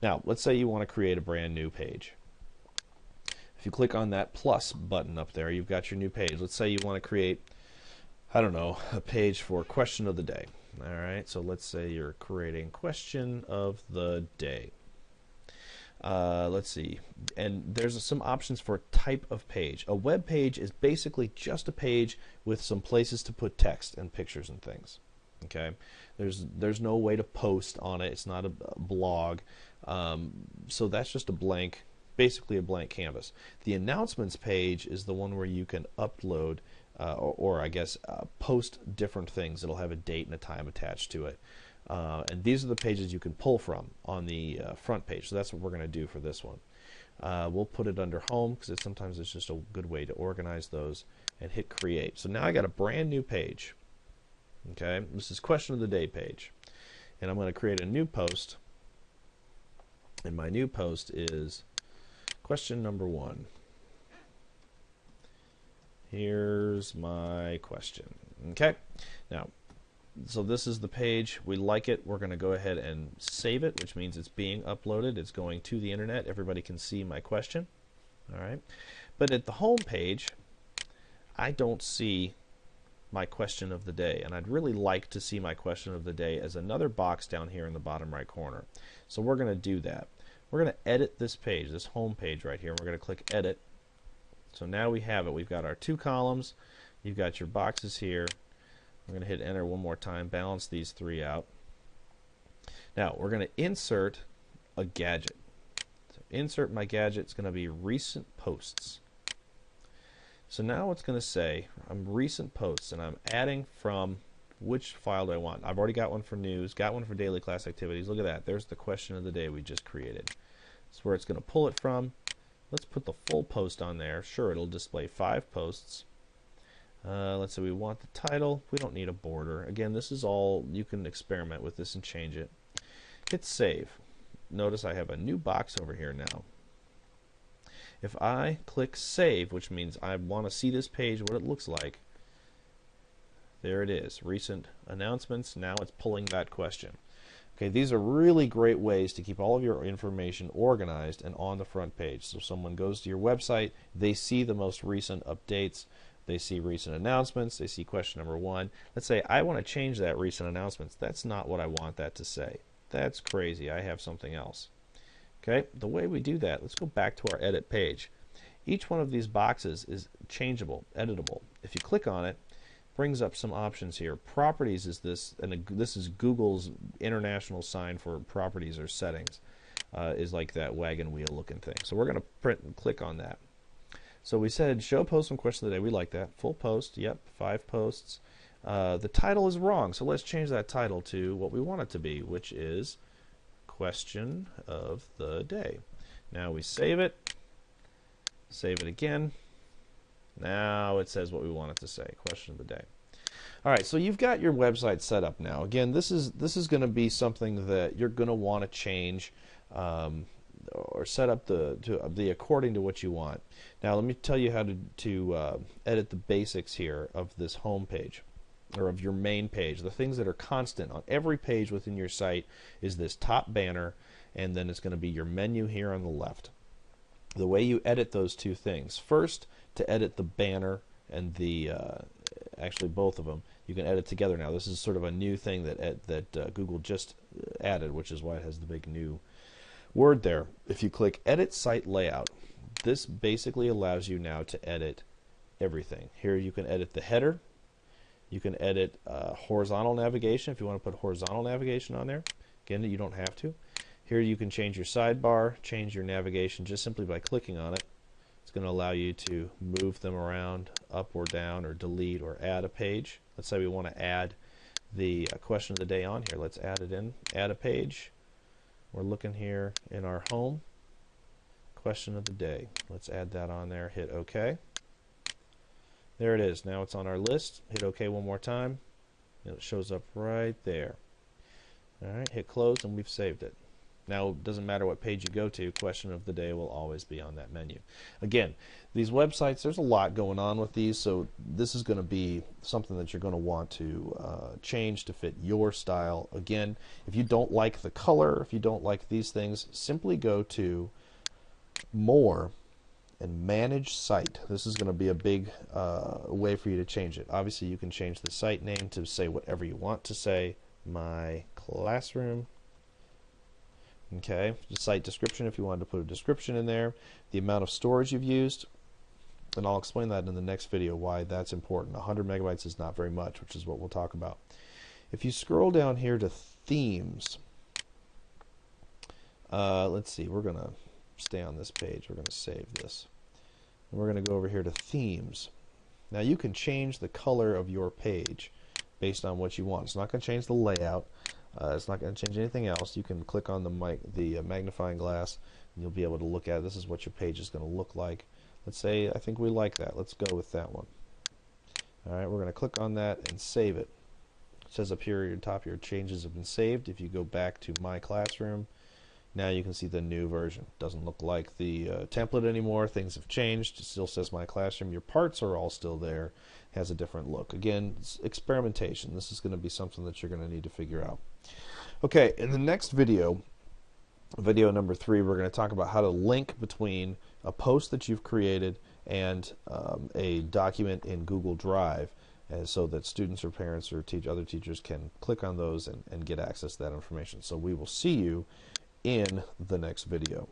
Now, let's say you want to create a brand new page. If you click on that plus button up there, you've got your new page. Let's say you want to create, I don't know, a page for question of the day. All right, so let's say you're creating question of the day. Let's see, and there's some options for type of page. A web page is basically just a page with some places to put text and pictures and things. Okay, there's no way to post on it. It's not a blog, so that's just a blank, basically a blank canvas. The announcements page is the one where you can upload or I guess post different things. It'll have a date and a time attached to it. And these are the pages you can pull from on the front page. So that's what we're going to do for this one. We'll put it under home because sometimes it's just a good way to organize those, and hit create. So now I got a brand new page. Okay, this is question of the day page. And I'm going to create a new post. And my new post is question number 1. Here's my question. Okay, now, so this is the page. We like it. We're going to go ahead and save it, which means it's being uploaded. It's going to the internet. Everybody can see my question. All right, but at the home page, I don't see my question of the day, and I'd really like to see my question of the day as another box down here in the bottom right corner. So we're going to do that. We're going to edit this page, this home page right here. We're going to click edit. So now we have it. We've got our 2 columns. You've got your boxes here. We're going to hit enter one more time, balance these 3 out. Now we're going to insert a gadget. So insert my gadget. It's going to be recent posts. So now it's going to say I'm recent posts, and I'm adding from which file do I want. I've already got one for news, got one for daily class activities. Look at that. There's the question of the day we just created. That's where it's going to pull it from. Let's put the full post on there. Sure, it'll display 5 posts. Let's say we want the title. We don't need a border. Again, this is all, you can experiment with this and change it. Hit save. Notice I have a new box over here now. If I click save, which means I want to see this page, what it looks like, there it is, recent announcements. Now it's pulling that question. Okay, these are really great ways to keep all of your information organized and on the front page. So if someone goes to your website, they see the most recent updates, they see recent announcements, they see question number 1. Let's say I want to change that recent announcements. That's not what I want that to say. That's crazy. I have something else. Okay, the way we do that, let's go back to our edit page. Each one of these boxes is changeable, editable. If you click on it, brings up some options here. Properties is this, and this is Google's international sign for properties or settings, is like that wagon wheel looking thing. So we're going to print and click on that. So we said show post on question of the day. We like that. Full post, yep, 5 posts. The title is wrong, so let's change that title to what we want it to be, which is question of the day. Now we save it again. Now it says what we want it to say, question of the day. All right, so you've got your website set up now. Again, this is going to be something that you're going to want to change or set up the according to what you want. Now let me tell you how to edit the basics here of this home page, or of your main page. The things that are constant on every page within your site is this top banner, and then it's going to be your menu here on the left. The way you edit those 2 things, first, to edit the banner and the actually both of them, you can edit together now. This is sort of a new thing that Google just added, which is why it has the big new word there. If you click edit site layout, this basically allows you now to edit everything. Here you can edit the header. You can edit horizontal navigation if you want to put horizontal navigation on there. Again, you don't have to. Here you can change your sidebar, change your navigation just simply by clicking on it. It's going to allow you to move them around up or down, or delete or add a page. Let's say we want to add the question of the day on here. Let's add it in. Add a page. We're looking here in our home. Question of the day. Let's add that on there. Hit OK. There it is. Now it's on our list. Hit OK one more time. And it shows up right there. All right. Hit close, and we've saved it. Now, it doesn't matter what page you go to, question of the day will always be on that menu. Again, these websites, there's a lot going on with these, so this is going to be something that you're going to want to change to fit your style. Again, if you don't like the color, if you don't like these things, simply go to More and Manage Site. This is going to be a big way for you to change it. Obviously, you can change the site name to say whatever you want to say. My Classroom. Okay, the site description if you wanted to put a description in there, the amount of storage you've used, and I'll explain that in the next video why that's important. 100 megabytes is not very much, which is what we'll talk about. If you scroll down here to themes, let's see, we're going to stay on this page. We're going to save this. And we're going to go over here to themes. Now you can change the color of your page based on what you want. It's not going to change the layout. It's not going to change anything else. You can click on the magnifying glass and you'll be able to look at it. This is what your page is going to look like. Let's say I think we like that. Let's go with that one. Alright, we're going to click on that and save it. It says up here at the top, your changes have been saved. If you go back to My Classroom, now you can see the new version. It doesn't look like the template anymore. Things have changed. It still says My Classroom. Your parts are all still there. It has a different look. Again, it's experimentation. This is going to be something that you're going to need to figure out. Okay, in the next video, video number 3, we're going to talk about how to link between a post that you've created and a document in Google Drive, so that students or parents or other teachers can click on those and get access to that information. So we will see you in the next video.